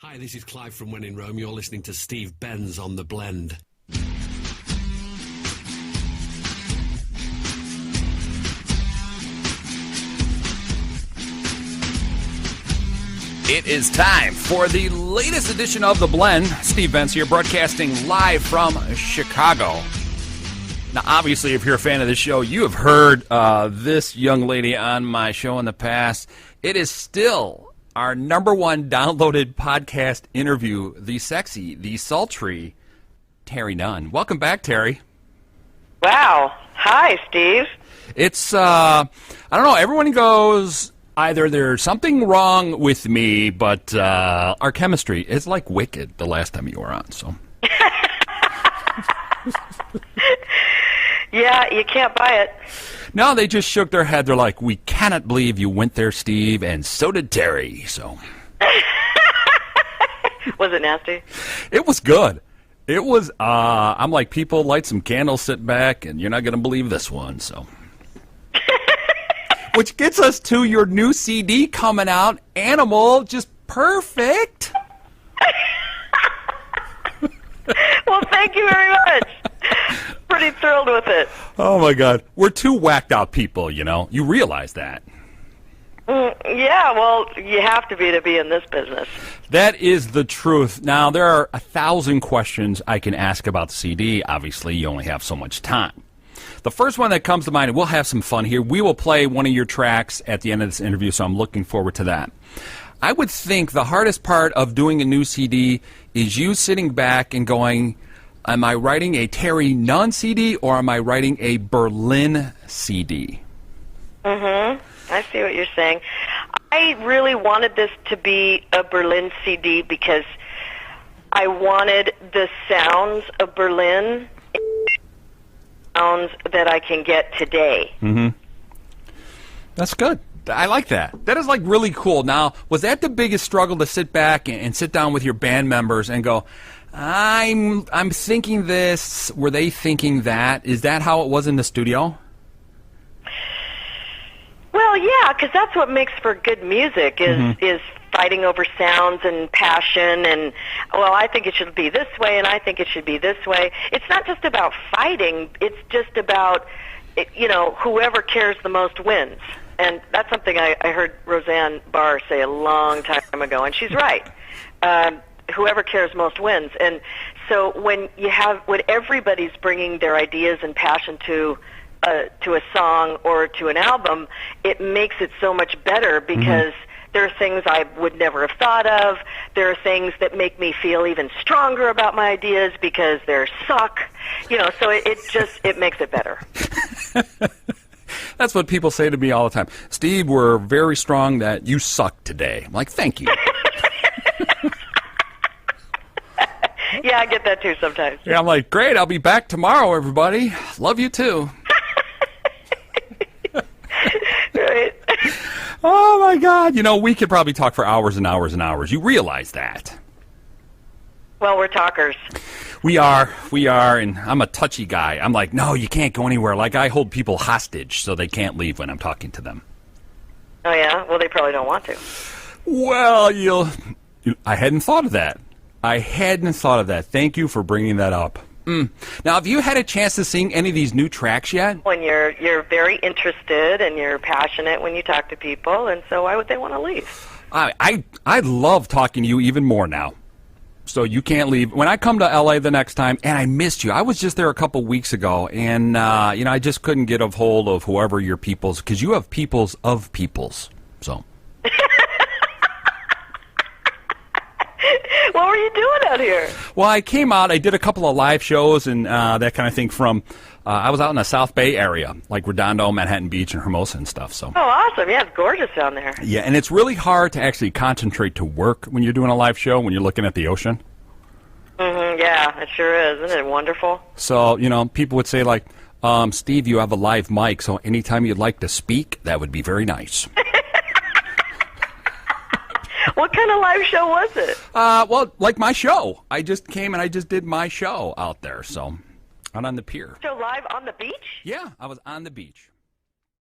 Hi, this is Clive from When in Rome. You're listening to Steve Benz on The Blend. It is time for the latest edition of The Blend. Steve Benz here, broadcasting live from Chicago. Now, obviously, if you're a fan of this show, you have heard this young lady on my show in the past. It is still our number one downloaded podcast interview, the sexy, the sultry Terri Nunn. Welcome back, Terri. Wow. Hi, Steve. It's, I don't know, everyone goes, either there's something wrong with me, but our chemistry is like wicked the last time you were on, so. Yeah, you can't buy it. No, they just shook their head. They're like, we cannot believe you went there, Steve, and so did Terri. So, was it nasty? It was good. It was, I'm like, people light some candles, sit back, and you're not going to believe this one, so. Which gets us to your new CD coming out, Animal, just perfect. Well, thank you very much. Pretty thrilled with it. Oh, my God. We're two whacked out people, you know. You realize that. Yeah, well, you have to be in this business. That is the truth. Now, there are 1,000 questions I can ask about the CD. Obviously, you only have so much time. The first one that comes to mind, and we'll have some fun here, we will play one of your tracks at the end of this interview, so I'm looking forward to that. I would think the hardest part of doing a new CD is you sitting back and going, am I writing a Terri Nunn CD or am I writing a Berlin CD? Mm-hmm. I see what you're saying. I really wanted this to be a Berlin CD because I wanted the sounds of Berlin, sounds that I can get today. Mm-hmm. That's good. I like that. That is like really cool. Now, was that the biggest struggle to sit back and sit down with your band members and go, I'm thinking this, were they thinking that? Is that how it was in the studio? Well, yeah, because that's what makes for good music is fighting over sounds and passion and, well, I think it should be this way and I think it should be this way. It's not just about fighting. It's just about, you know, whoever cares the most wins. And that's something I heard Roseanne Barr say a long time ago, and she's right. Whoever cares most wins. And so when everybody's bringing their ideas and passion to a song or to an album, it makes it so much better because there are things I would never have thought of. There are things that make me feel even stronger about my ideas because they're suck. You know, so it makes it better. That's what people say to me all the time. Steve, we're very strong that you suck today. I'm like, thank you. Yeah, I get that too sometimes. Yeah, I'm like, great, I'll be back tomorrow, everybody. Love you too. Right. Oh, my God. You know, we could probably talk for hours and hours and hours. You realize that. Well, we're talkers. We are, and I'm a touchy guy. I'm like, no, you can't go anywhere. Like, I hold people hostage so they can't leave when I'm talking to them. Oh, yeah? Well, they probably don't want to. Well, I hadn't thought of that. Thank you for bringing that up. Now, have you had a chance to sing any of these new tracks yet? When you're very interested and you're passionate when you talk to people, and so why would they want to leave? I love talking to you even more now. So you can't leave. When I come to L.A. the next time, and I missed you. I was just there a couple weeks ago, and you know, I just couldn't get a hold of whoever your peoples, because you have peoples of peoples. So. What were you doing out here? Well, I came out. I did a couple of live shows and that kind of thing. I was out in the South Bay area, like Redondo, Manhattan Beach, and Hermosa and stuff. So. Oh, awesome! Yeah, it's gorgeous down there. Yeah, and it's really hard to actually concentrate to work when you're doing a live show when you're looking at the ocean. Yeah, it sure is. Isn't it wonderful? So, you know, people would say like, Steve, you have a live mic, so anytime you'd like to speak, that would be very nice. What kind of live show was it? Well, like my show. I just came and I just did my show out there, so out on the pier. So live on the beach? Yeah, I was on the beach.